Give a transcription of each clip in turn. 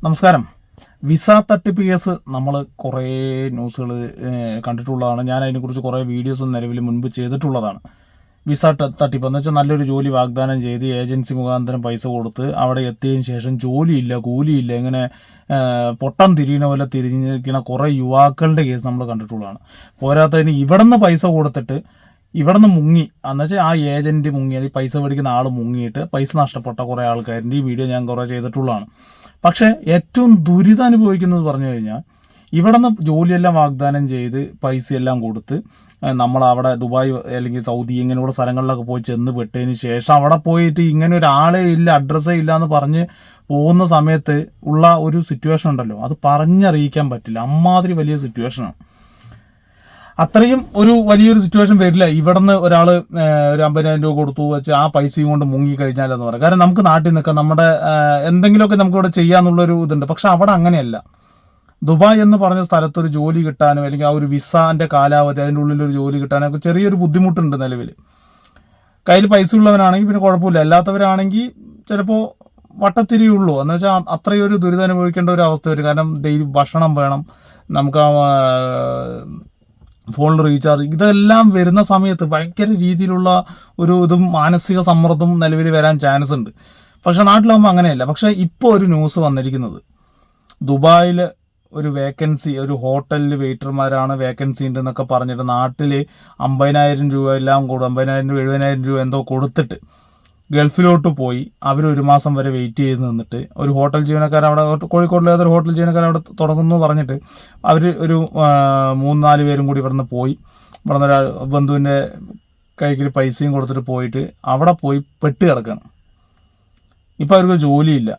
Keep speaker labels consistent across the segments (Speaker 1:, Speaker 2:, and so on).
Speaker 1: നമസ്കാരം. വിസ തട്ടിപ്പ് കേസ് നമ്മൾ കുറേ ന്യൂസുകൾ കണ്ടിട്ടുള്ളതാണ്. ഞാൻ അതിനെക്കുറിച്ച് കുറേ വീഡിയോസും നിലവിൽ മുൻപ് ചെയ്തിട്ടുള്ളതാണ്. വിസ തട്ടിപ്പ് എന്ന് വെച്ചാൽ നല്ലൊരു ജോലി വാഗ്ദാനം ചെയ്ത് ഏജൻസി മുഖാന്തരം പൈസ കൊടുത്ത് അവിടെ എത്തിയതിന് ശേഷം ജോലിയില്ല, കൂലിയില്ല, ഇങ്ങനെ പൊട്ടം തിരിയണ പോലെ തിരിഞ്ഞിരിക്കുന്ന കുറേ യുവാക്കളുടെ കേസ് നമ്മൾ കണ്ടിട്ടുള്ളതാണ്. പോരാത്തതിന് ഇവിടെ നിന്ന് പൈസ കൊടുത്തിട്ട് ഇവിടെ നിന്ന് മുങ്ങി, എന്നുവെച്ചാൽ ആ ഏജന്റ് മുങ്ങി, അത് പൈസ മേടിക്കുന്ന ആൾ മുങ്ങിയിട്ട് പൈസ നഷ്ടപ്പെട്ട കുറേ ആൾക്കാരുടെ ഈ വീഡിയോ ഞാൻ കുറേ ചെയ്തിട്ടുള്ളതാണ്. പക്ഷേ ഏറ്റവും ദുരിതം അനുഭവിക്കുന്നത് പറഞ്ഞു കഴിഞ്ഞാൽ ഇവിടെ നിന്ന് ജോലിയെല്ലാം വാഗ്ദാനം ചെയ്ത് പൈസയെല്ലാം കൊടുത്ത് നമ്മൾ അവിടെ ദുബായ് അല്ലെങ്കിൽ സൗദി ഇങ്ങനെയുള്ള സ്ഥലങ്ങളിലൊക്കെ പോയി ചെന്ന് പെട്ടതിന് ശേഷം അവിടെ പോയിട്ട് ഇങ്ങനെ ഒരാളെ ഇല്ല, അഡ്രസ്സേ ഇല്ല എന്ന് പറഞ്ഞ് പോകുന്ന സമയത്ത് ഉള്ള ഒരു സിറ്റുവേഷൻ ഉണ്ടല്ലോ, അത് പറഞ്ഞറിയിക്കാൻ പറ്റില്ല. അമ്മാതിരി വലിയ സിറ്റുവേഷനാണ്. അത്രയും ഒരു വലിയൊരു സിറ്റുവേഷൻ വരില്ല ഇവിടെ നിന്ന് ഒരാൾ ഒരു 50,000 രൂപ കൊടുത്തു വെച്ച് ആ പൈസയും കൊണ്ട് മുങ്ങി കഴിഞ്ഞാലെന്ന് പറയാം. കാരണം നമുക്ക് നാട്ടിൽ നിൽക്കാം, നമ്മുടെ എന്തെങ്കിലുമൊക്കെ നമുക്ക് ഇവിടെ ചെയ്യാന്നുള്ളൊരു ഇതുണ്ട്. പക്ഷെ അവിടെ അങ്ങനെയല്ല. ദുബായ് എന്ന് പറഞ്ഞ സ്ഥലത്തൊരു ജോലി കിട്ടാനോ അല്ലെങ്കിൽ ആ ഒരു വിസാന്റെ കാലാവധി അതിൻ്റെ ഉള്ളിലൊരു ജോലി കിട്ടാനോ ഒക്കെ ചെറിയൊരു ബുദ്ധിമുട്ടുണ്ട് നിലവിൽ. കയ്യിൽ പൈസ ഉള്ളവനാണെങ്കിൽ പിന്നെ കുഴപ്പമില്ല, അല്ലാത്തവരാണെങ്കിൽ ചിലപ്പോൾ വട്ടത്തിരിയുള്ളൂ. എന്ന് വെച്ചാൽ അത്രയും ഒരു ദുരിതം അനുഭവിക്കേണ്ട ഒരു അവസ്ഥ വരും. കാരണം ഡെയിലി ഭക്ഷണം വേണം, നമുക്ക് ഫോണിൽ റീചാർജ്, ഇതെല്ലാം വരുന്ന സമയത്ത് ഭയങ്കര രീതിയിലുള്ള ഒരു ഇതും മാനസിക സമ്മർദ്ദം നിലവിൽ വരാൻ ചാൻസ് ഉണ്ട്. പക്ഷെ നാട്ടിലാകുമ്പോൾ അങ്ങനെയല്ല. പക്ഷെ ഇപ്പോൾ ഒരു ന്യൂസ് വന്നിരിക്കുന്നത്, ദുബായിൽ ഒരു വേക്കൻസി, ഒരു ഹോട്ടലിൽ വെയിറ്റർമാരാണ് വേക്കൻസി ഉണ്ട് എന്നൊക്കെ പറഞ്ഞിട്ട് നാട്ടിൽ 50,000 രൂപ എല്ലാം കൂടും, 50,000 രൂപ 70,000 രൂപ എന്തോ കൊടുത്തിട്ട് ഗൾഫിലോട്ട് പോയി അവർ 1 മാസം വരെ വെയിറ്റ് ചെയ്ത് നിന്നിട്ട് ഒരു ഹോട്ടൽ ജീവനക്കാരൻ അവിടെ, കോഴിക്കോടിലെ ഏതൊരു ഹോട്ടൽ ജീവനക്കാരൻ അവിടെ തുടങ്ങുന്നു പറഞ്ഞിട്ട് അവർ ഒരു 3-4 പേരും കൂടി ഇവിടുന്ന് പോയി, ഇവിടുന്ന് ഒരാൾ ബന്ധുവിൻ്റെ കൈക്ക് പൈസയും കൊടുത്തിട്ട് പോയിട്ട് അവിടെ പോയി പെട്ട് കിടക്കുകയാണ്. ഇപ്പോൾ അവർക്ക് ജോലിയില്ല.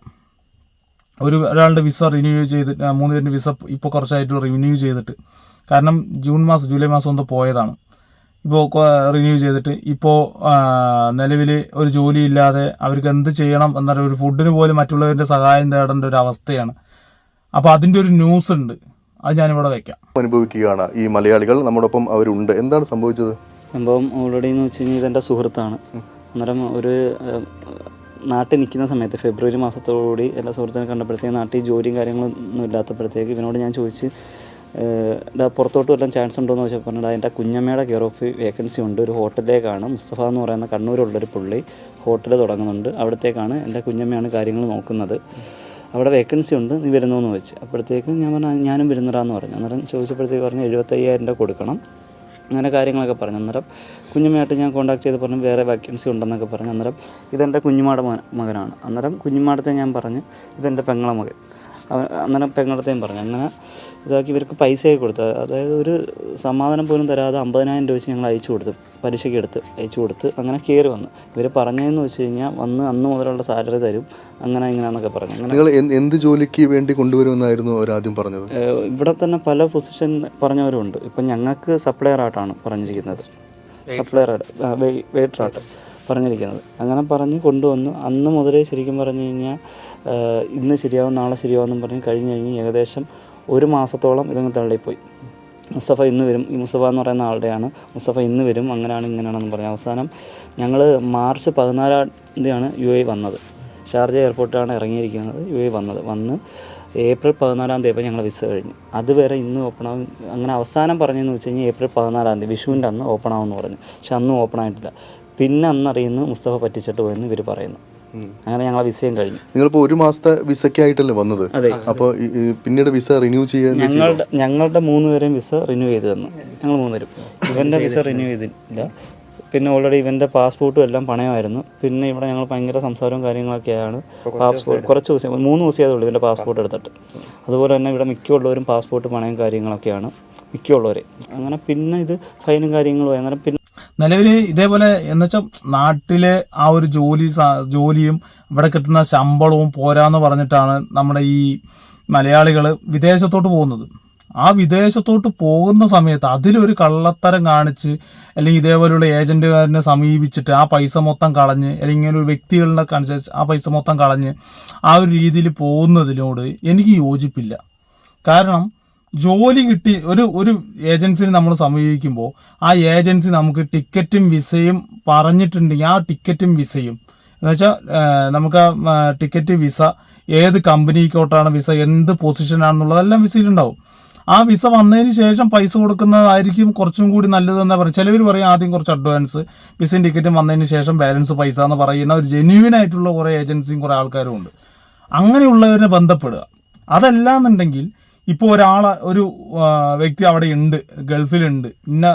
Speaker 1: ഒരാളുടെ വിസ റിന്യൂ ചെയ്ത് 3 പേരുടെ വിസ ഇപ്പോൾ കുറച്ചായിട്ട് റിന്യൂ ചെയ്തിട്ട്, കാരണം ജൂലൈ മാസം എന്തോ പോയതാണ്, ഇപ്പോൾ റിന്യൂ ചെയ്തിട്ട് ഇപ്പോൾ നിലവിൽ ഒരു ജോലി ഇല്ലാതെ അവർക്ക് എന്ത് ചെയ്യണം എന്നൊരു ഒരു ഫുഡിന് പോലും മറ്റുള്ളവരുടെ സഹായം തേടേണ്ട ഒരു അവസ്ഥയാണ്. അപ്പോൾ അതിൻ്റെ ഒരു ന്യൂസ് ഉണ്ട്, അത് ഞാനിവിടെ വയ്ക്കാം.
Speaker 2: അനുഭവിക്കുകയാണ് ഈ മലയാളികൾ, നമ്മോടൊപ്പം അവരുണ്ട്. എന്താണ് സംഭവിച്ചത്?
Speaker 3: സംഭവം ഓൾറെഡി എന്ന് വെച്ച് കഴിഞ്ഞാൽ ഇതെൻ്റെ സുഹൃത്താണ്. അന്നേരം ഒരു നാട്ടിൽ നിൽക്കുന്ന സമയത്ത് ഫെബ്രുവരി മാസത്തോടുകൂടി എല്ലാ സുഹൃത്തിനെ കണ്ടപ്പോഴത്തേക്ക് നാട്ടിൽ ജോലിയും കാര്യങ്ങളൊന്നും ഇല്ലാത്തപ്പോഴത്തേക്ക് ഇവനോട് ഞാൻ ചോദിച്ച് പുറത്തോട്ട് വരാൻ ചാൻസ് ഉണ്ടോ എന്ന് വെച്ചാൽ പറഞ്ഞിട്ട് അതിൻ്റെ കുഞ്ഞമ്മയുടെ കെയർ ഓഫ് വേക്കൻസി ഉണ്ട്, ഒരു ഹോട്ടലിലേക്കാണ്. മുസ്തഫ എന്ന് പറയുന്ന കണ്ണൂരുള്ളൊരു പുള്ളി ഹോട്ടൽ തുടങ്ങുന്നുണ്ട്, അവിടത്തേക്കാണ് എൻ്റെ കുഞ്ഞമ്മയാണ് കാര്യങ്ങൾ നോക്കുന്നത്, അവിടെ വേക്കൻസി ഉണ്ട്, നീ വരുന്നോന്ന് വെച്ച്. അപ്പോഴത്തേക്കും ഞാൻ പറഞ്ഞു ഞാനും വരുന്നതാന്ന് പറഞ്ഞു. അന്നേരം ചോദിച്ചപ്പോഴത്തേക്ക് പറഞ്ഞു 75,000 രൂപ കൊടുക്കണം, അങ്ങനെ കാര്യങ്ങളൊക്കെ പറഞ്ഞു. അന്നേരം കുഞ്ഞുമ്മയായിട്ട് ഞാൻ കോൺടാക്ട് ചെയ്ത് പറഞ്ഞു വേറെ വേക്കൻസി ഉണ്ടെന്നൊക്കെ പറഞ്ഞു. അന്നേരം ഇതെൻ്റെ കുഞ്ഞുമാടെ മകനാണ്. അന്നേരം കുഞ്ഞുമാടത്തെ ഞാൻ പറഞ്ഞു ഇതെൻ്റെ പെങ്ങളെ മകൻ. അന്നേരം പെങ്ങളത്തെയും പറഞ്ഞു. അങ്ങനെ ഇതാക്കി ഇവർക്ക് പൈസയൊക്കെ കൊടുത്ത്, അതായത് ഒരു സമാധാനം പോലും തരാതെ 50,000 രൂപ വെച്ച് ഞങ്ങൾ അയച്ചു കൊടുത്തു, പലിശയ്ക്ക് അയച്ചു കൊടുത്ത് അങ്ങനെ കയറി വന്നു. ഇവർ പറഞ്ഞതെന്ന് വെച്ച് കഴിഞ്ഞാൽ വന്ന് അന്ന് മുതലുള്ള സാലറി തരും, അങ്ങനെ ഇങ്ങനെയാണെന്നൊക്കെ പറഞ്ഞു.
Speaker 2: നിങ്ങൾ എന്ത് ജോലിക്ക് വേണ്ടി കൊണ്ടുവരുമെന്നായിരുന്നു അവരാദ്യം പറഞ്ഞത്?
Speaker 3: ഇവിടെ തന്നെ പല പൊസിഷൻ പറഞ്ഞവരുണ്ട്. ഇപ്പം ഞങ്ങൾക്ക് സപ്ലയർ ആയിട്ടാണ് പറഞ്ഞിരിക്കുന്നത്, സപ്ലയർ ആയിട്ട് വെയിറ്ററായിട്ട് പറഞ്ഞിരിക്കുന്നത്. അങ്ങനെ പറഞ്ഞ് കൊണ്ടുവന്നു. അന്ന് മുതലേ ശരിക്കും പറഞ്ഞു കഴിഞ്ഞാൽ ഇന്ന് ശരിയാവും നാളെ ശരിയാവുമെന്നും പറഞ്ഞ് കഴിഞ്ഞ് ഏകദേശം 1 മാസത്തോളം ഇതങ്ങ് തള്ളിപ്പോയി. മുസ്തഫ ഇന്ന് വരും, ഈ മുസ്തഫ എന്ന് പറയുന്ന ആളുടെയാണ്, മുസ്തഫ ഇന്ന് വരും, അങ്ങനെയാണ് ഇങ്ങനെയാണെന്ന് പറഞ്ഞു. അവസാനം ഞങ്ങൾ മാർച്ച് 14-ാം തീയതിയാണ് UAE വന്നത്, ഷാർജ എയർപോർട്ടിലാണ് ഇറങ്ങിയിരിക്കുന്നത്. UAE വന്ന് ഏപ്രിൽ 14-ാം തീയതി ഞങ്ങൾ വിസ കഴിഞ്ഞു. അതുവരെ ഇന്ന് ഓപ്പൺ ആവും. അങ്ങനെ അവസാനം പറഞ്ഞതെന്ന് വെച്ച് കഴിഞ്ഞാൽ ഏപ്രിൽ 14-ാം തീയതി വിഷുവിൻ്റെ അന്ന് ഓപ്പൺ ആവുമെന്ന് പറഞ്ഞു. പക്ഷെ അന്നും ഓപ്പൺ ആയിട്ടില്ല. പിന്നെ അന്നറിയുന്നു മുസ്തഫ പറ്റിച്ചിട്ട് പോയെന്ന് ഇവർ പറയുന്നു. അങ്ങനെ ഞങ്ങളെ വിസയും കഴിഞ്ഞു.
Speaker 2: നിങ്ങളിപ്പോൾ 1 മാസത്തെ വിസയ്ക്കായിട്ടല്ലേ വന്നത്?
Speaker 3: അതെ.
Speaker 2: അപ്പോൾ പിന്നീട് വിസ റിന്യൂ ചെയ്യാൻ
Speaker 3: ഞങ്ങളുടെ 3 പേരെയും വിസ റിന്യൂ ചെയ്ത് തന്നു. ഞങ്ങൾ 3 പേരും. ഇവൻ്റെ വിസ റിന്യൂ ചെയ്തില്ല. പിന്നെ ഓൾറെഡി ഇവൻ്റെ പാസ്പോർട്ടും എല്ലാം പണയമായിരുന്നു. പിന്നെ ഇവിടെ ഞങ്ങൾ ഭയങ്കര സംസാരവും കാര്യങ്ങളൊക്കെയാണ്. പാസ്പോർട്ട് കുറച്ച് ദിവസം 3 ദിവസമേ അതുള്ളൂ ഇവൻ്റെ പാസ്പോർട്ട് എടുത്തിട്ട്. അതുപോലെ തന്നെ ഇവിടെ മിക്കുള്ളവരും പാസ്പോർട്ട് പണയം കാര്യങ്ങളൊക്കെയാണ് മിക്കുള്ളവർ. അങ്ങനെ പിന്നെ ഇത് ഫൈനും കാര്യങ്ങളും അന്നേരം പിന്നെ
Speaker 1: നിലവിൽ ഇതേപോലെ എന്നുവെച്ചാൽ നാട്ടിലെ ആ ഒരു ജോലിയും ഇവിടെ കിട്ടുന്ന ശമ്പളവും പോരാന്ന് പറഞ്ഞിട്ടാണ് നമ്മുടെ ഈ മലയാളികൾ വിദേശത്തോട്ട് പോകുന്നത്. ആ വിദേശത്തോട്ട് പോകുന്ന സമയത്ത് അതിലൊരു കള്ളത്തരം കാണിച്ച് അല്ലെങ്കിൽ ഇതേപോലെയുള്ള ഏജന്റുകാരനെ സമീപിച്ചിട്ട് ആ പൈസ മൊത്തം കളഞ്ഞ് അല്ലെങ്കിൽ ഇങ്ങനെ ഒരു വ്യക്തികളിനെ കാണിച്ച് ആ പൈസ മൊത്തം കളഞ്ഞ് ആ ഒരു രീതിയിൽ പോകുന്നതിനോട് എനിക്ക് യോജിപ്പില്ല. കാരണം ജോലി കിട്ടി ഒരു ഏജൻസിനെ നമ്മൾ സമീപിക്കുമ്പോൾ ആ ഏജൻസി നമുക്ക് ടിക്കറ്റും വിസയും പറഞ്ഞിട്ടുണ്ടെങ്കിൽ ആ ടിക്കറ്റും വിസയും എന്ന് വെച്ചാൽ നമുക്ക് ടിക്കറ്റ് വിസ ഏത് കമ്പനിക്കോട്ടാണ് വിസ, എന്ത് പൊസിഷനാണെന്നുള്ളതെല്ലാം വിസയിലുണ്ടാവും. ആ വിസ വന്നതിന് ശേഷം പൈസ കൊടുക്കുന്നതായിരിക്കും കുറച്ചും കൂടി നല്ലതെന്നാണ് പറയും. ചിലവർ പറയും ആദ്യം കുറച്ച് അഡ്വാൻസ്, വിസയും ടിക്കറ്റും വന്നതിന് ശേഷം ബാലൻസ് പൈസ എന്ന് പറയുന്ന ഒരു ജെന്യൂൻ ആയിട്ടുള്ള കുറേ ഏജൻസിയും കുറേ ആൾക്കാരും ഉണ്ട്. അങ്ങനെയുള്ളവരെ ബന്ധപ്പെടുക. അതല്ലാന്നുണ്ടെങ്കിൽ ഇപ്പോൾ ഒരു വ്യക്തി അവിടെ ഉണ്ട്, ഗൾഫിലുണ്ട്, ഇന്ന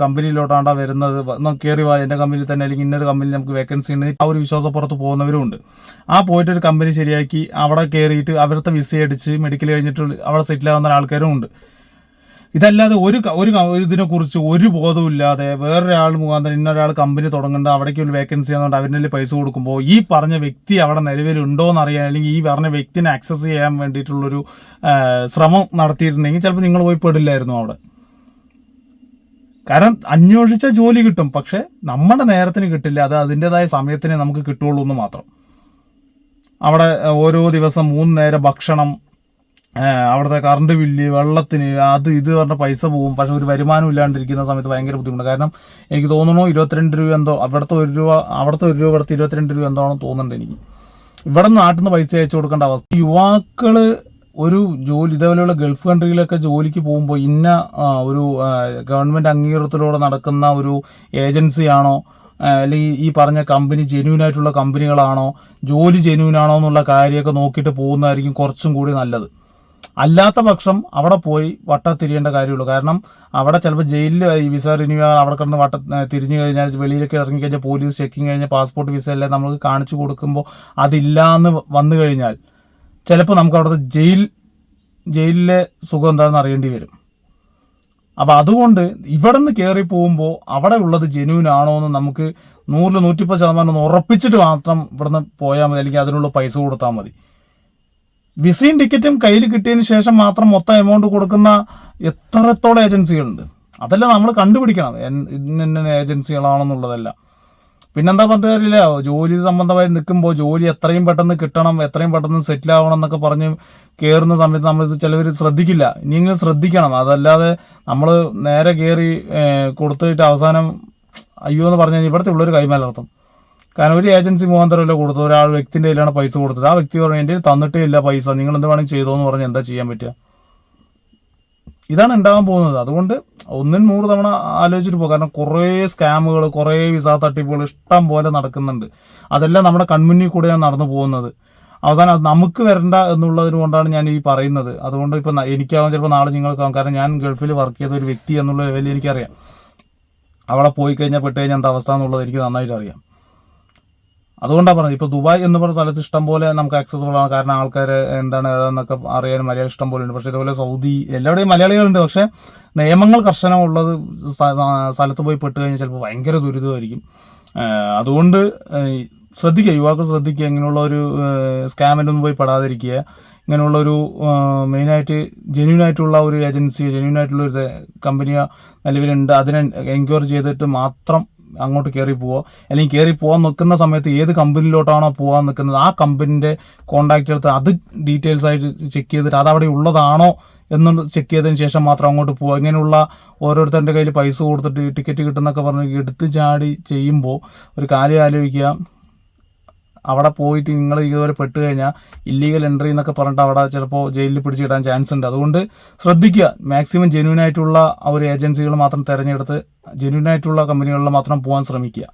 Speaker 1: കമ്പനിയിലോട്ടാണ്ടാ വരുന്നത്, കയറി വാ എൻ്റെ കമ്പനിയിൽ തന്നെ, അല്ലെങ്കിൽ ഇന്നൊരു കമ്പനിയിൽ നമുക്ക് വേക്കൻസി ഉണ്ട്, ആ ഒരു വിശ്വാസപ്പുറത്ത് പോകുന്നവരും ഉണ്ട്. ആ പോയിട്ടൊരു കമ്പനി ശരിയാക്കി അവിടെ കയറിയിട്ട് അവരുടെ വിസ അടിച്ച് മെഡിക്കൽ കഴിഞ്ഞിട്ട് അവിടെ സെറ്റിൽ ആവുന്ന ആൾക്കാരും ഉണ്ട്. ഇതല്ലാതെ ഒരു ഇതിനെക്കുറിച്ച് ഒരു ബോധമില്ലാതെ വേറൊരാൾ മുഖാന്തരം ഇന്നൊരാൾ കമ്പനി തുടങ്ങേണ്ട, അവിടേക്ക് ഒരു വേക്കൻസി ആണെന്നുണ്ട് അവരിൽ പൈസ കൊടുക്കുമ്പോൾ ഈ പറഞ്ഞ വ്യക്തി അവിടെ നിലവിലുണ്ടോ എന്നറിയാൻ, അല്ലെങ്കിൽ ഈ പറഞ്ഞ വ്യക്തിനെ ആക്സസ് ചെയ്യാൻ വേണ്ടിയിട്ടുള്ളൊരു ശ്രമം നടത്തിയിട്ടുണ്ടെങ്കിൽ ചിലപ്പോൾ നിങ്ങൾ പോയി പെടില്ലായിരുന്നു അവിടെ. കാരണം അന്വേഷിച്ച ജോലി കിട്ടും, പക്ഷെ നമ്മുടെ നേരത്തിന് കിട്ടില്ല. അത് അതിൻ്റെതായ സമയത്തിനെ നമുക്ക് കിട്ടുള്ളൂ എന്ന് മാത്രം. അവിടെ ഓരോ ദിവസം 3 നേരം ഭക്ഷണം, അവിടുത്തെ കറണ്ട് ബില്ല്, വെള്ളത്തിന്, അത് ഇത് പറഞ്ഞ പൈസ പോവും. പക്ഷെ ഒരു വരുമാനം ഇല്ലാണ്ടിരിക്കുന്ന സമയത്ത് ഭയങ്കര ബുദ്ധിമുട്ട്. കാരണം എനിക്ക് തോന്നുന്നു 22 രൂപ എന്തോ, അവിടുത്തെ 1 രൂപ, അവിടുത്തെ 1 രൂപ, ഇവിടുത്തെ 22 രൂപ എന്തോ ആണെന്ന് തോന്നുന്നുണ്ട് എനിക്ക്. ഇവിടെ നിന്ന് നാട്ടിൽ നിന്ന് പൈസ അയച്ചു കൊടുക്കേണ്ട അവസ്ഥ. യുവാക്കള് ഒരു ജോലി ഇതേപോലെയുള്ള ഗൾഫ് കൺട്രിയിലൊക്കെ ജോലിക്ക് പോകുമ്പോൾ ഇന്ന ഒരു ഗവൺമെന്റ് അംഗീകാരത്തിലൂടെ നടക്കുന്ന ഒരു ഏജൻസിയാണോ, അല്ലെങ്കിൽ ഈ പറഞ്ഞ കമ്പനി ജെന്യൂൻ ആയിട്ടുള്ള കമ്പനികളാണോ, ജോലി ജെന്യൂൻ ആണോ എന്നുള്ള കാര്യമൊക്കെ നോക്കിയിട്ട് പോകുന്നതായിരിക്കും കുറച്ചും കൂടി നല്ലത്. അല്ലാത്ത പക്ഷം അവിടെ പോയി തിരിയേണ്ട കാര്യമുള്ളൂ. കാരണം അവിടെ ചിലപ്പോൾ ജയിലിൽ വിസ റിന്യൂ അവിടെ കിടന്ന് തിരിഞ്ഞു കഴിഞ്ഞാൽ, വെളിയിലേക്ക് ഇറങ്ങിക്കഴിഞ്ഞാൽ പോലീസ് ചെക്കിങ് കഴിഞ്ഞാൽ പാസ്പോർട്ട് വിസ എല്ലാം നമുക്ക് കാണിച്ചു കൊടുക്കുമ്പോൾ അതില്ലാന്ന് വന്നു കഴിഞ്ഞാൽ ചിലപ്പോൾ നമുക്ക് അവിടുത്തെ ജയിലിലെ സുഖം എന്താണെന്ന് അറിയേണ്ടി വരും. അപ്പം അതുകൊണ്ട് ഇവിടെ നിന്ന് കയറി പോകുമ്പോൾ അവിടെ ഉള്ളത് ജെന്യൂൻ ആണോ എന്ന് നമുക്ക് 100-110% ഉറപ്പിച്ചിട്ട് മാത്രം ഇവിടുന്ന് പോയാൽ മതി, അല്ലെങ്കിൽ അതിനുള്ള പൈസ കൊടുത്താൽ മതി. വിസയും ടിക്കറ്റും കയ്യിൽ കിട്ടിയതിന് ശേഷം മാത്രം മൊത്തം എമൗണ്ട് കൊടുക്കുന്ന എത്രത്തോളം ഏജൻസികളുണ്ട്. അതെല്ലാം നമ്മൾ കണ്ടുപിടിക്കണം ഇന്ന ഏജൻസികളാണെന്നുള്ളതല്ല. പിന്നെന്താ പറഞ്ഞ കാര്യമില്ല, ജോലി സംബന്ധമായി നിൽക്കുമ്പോൾ ജോലി എത്രയും പെട്ടെന്ന് കിട്ടണം, എത്രയും പെട്ടെന്ന് സെറ്റിൽ ആവണം എന്നൊക്കെ പറഞ്ഞ് കയറുന്ന സമയത്ത് നമ്മൾ ചിലവർ ശ്രദ്ധിക്കില്ല. ഇനിയെങ്കിലും ശ്രദ്ധിക്കണം. അതല്ലാതെ നമ്മൾ നേരെ കയറി കൊടുത്തിട്ട് അവസാനം അയ്യോ എന്ന് പറഞ്ഞു കഴിഞ്ഞാൽ ഇവിടുത്തെ ഉള്ളൊരു കൈമലർത്തും. കാരണം ഒരു ഏജൻസി മുഖാന്തരമല്ല കൊടുത്തത്, ഒരാൾ വ്യക്തിൻ്റെ കയ്യിലാണ് പൈസ കൊടുത്തത്. ആ വ്യക്തി പറഞ്ഞു എൻ്റെ തന്നിട്ടേ ഇല്ല പൈസ, നിങ്ങൾ എന്ത് വേണമെങ്കിൽ ചെയ്തോ എന്ന് പറഞ്ഞ് എന്താ ചെയ്യാൻ പറ്റുക? ഇതാണ് ഉണ്ടാകാൻ പോകുന്നത്. അതുകൊണ്ട് 100 തവണ ആലോചിച്ചിട്ട് പോകും. കാരണം കുറേ സ്കാമുകൾ, കുറേ വിസ തട്ടിപ്പുകൾ ഇഷ്ടം പോലെ നടക്കുന്നുണ്ട്. അതെല്ലാം നമ്മുടെ കൺമുന്നിൽ കൂടെയാണ് നടന്നു പോകുന്നത്. അവസാനം അത് നമുക്ക് വരണ്ട എന്നുള്ളതിന് കൊണ്ടാണ് ഞാൻ ഈ പറയുന്നത്. അതുകൊണ്ട് ഇപ്പം എനിക്കാവും, ചിലപ്പോൾ നാളെ നിങ്ങൾക്കാവും. കാരണം ഞാൻ ഗൾഫിൽ വർക്ക് ചെയ്ത ഒരു വ്യക്തി എന്നുള്ള ലെവലിൽ എനിക്കറിയാം. അവിടെ പോയി കഴിഞ്ഞാൽ പെട്ട് കഴിഞ്ഞാൽ എന്താ അവസ്ഥ എന്നുള്ളത് എനിക്ക് നന്നായിട്ട് അറിയാം. അതുകൊണ്ടാണ് പറഞ്ഞത്. ഇപ്പോൾ ദുബായ് എന്ന് പറഞ്ഞ സ്ഥലത്ത് ഇഷ്ടം പോലെ നമുക്ക് ആക്സസിബിൾ ആണ്. കാരണം ആൾക്കാർ എന്താണ് ഏതാന്നൊക്കെ അറിയാൻ മലയാളം ഇഷ്ടം പോലെ ഉണ്ട്. പക്ഷേ ഇതുപോലെ സൗദി എല്ലാവിടെയും മലയാളികളുണ്ട്. പക്ഷേ നിയമങ്ങൾ കർശനമുള്ളത് സ്ഥലത്ത് പോയി പെട്ട് കഴിഞ്ഞാൽ ചിലപ്പോൾ ഭയങ്കര ദുരിതമായിരിക്കും. അതുകൊണ്ട് ശ്രദ്ധിക്കുക, യുവാക്കൾ ശ്രദ്ധിക്കുക, ഇങ്ങനെയുള്ള ഒരു സ്കാമിലൊന്നും പോയി പെടാതിരിക്കുക. ഇങ്ങനെയുള്ളൊരു മെയിനായിട്ട് ജെന്യൂൻ ആയിട്ടുള്ള ഒരു ഏജൻസി, ജെന്യൂൻ ആയിട്ടുള്ള ഒരു കമ്പനിയോ നിലവിലുണ്ട്, അതിനെ എൻക്വയറി ചെയ്തിട്ട് മാത്രം അങ്ങോട്ട് കയറി പോവുക. അല്ലെങ്കിൽ കയറി പോകാൻ നിൽക്കുന്ന സമയത്ത് ഏത് കമ്പനിയിലോട്ടാണോ പോകാൻ നിൽക്കുന്നത് ആ കമ്പനിൻ്റെ കോൺടാക്റ്റ് എടുത്ത് അത് ഡീറ്റെയിൽസ് ആയിട്ട് ചെക്ക് ചെയ്തിട്ട് അതവിടെ ഉള്ളതാണോ എന്ന് ചെക്ക് ചെയ്തതിന് ശേഷം മാത്രം അങ്ങോട്ട് പോവുക. ഇങ്ങനെയുള്ള ഓരോരുത്തരുടെ കയ്യിൽ പൈസ കൊടുത്തിട്ട് ടിക്കറ്റ് കിട്ടുന്നൊക്കെ പറഞ്ഞ് എടുത്ത് ചാടി ചെയ്യുമ്പോൾ ഒരു കാര്യം ആലോചിക്കുക. അവിടെ പോയിട്ട് നിങ്ങൾ ഇതുപോലെ പെട്ട് കഴിഞ്ഞാൽ ഇല്ലീഗൽ എൻട്രി എന്നൊക്കെ പറഞ്ഞിട്ട് അവിടെ ചിലപ്പോൾ ജയിലിൽ പിടിച്ചിടാൻ ചാൻസ് ഉണ്ട്. അതുകൊണ്ട് ശ്രദ്ധിക്കുക. മാക്സിമം ജെന്യൂൻ ആയിട്ടുള്ള ഒരു ഏജൻസികൾ മാത്രം തിരഞ്ഞെടുത്ത് ജെന്യൂൻ ആയിട്ടുള്ള കമ്പനികളിൽ മാത്രം പോകാൻ ശ്രമിക്കുക.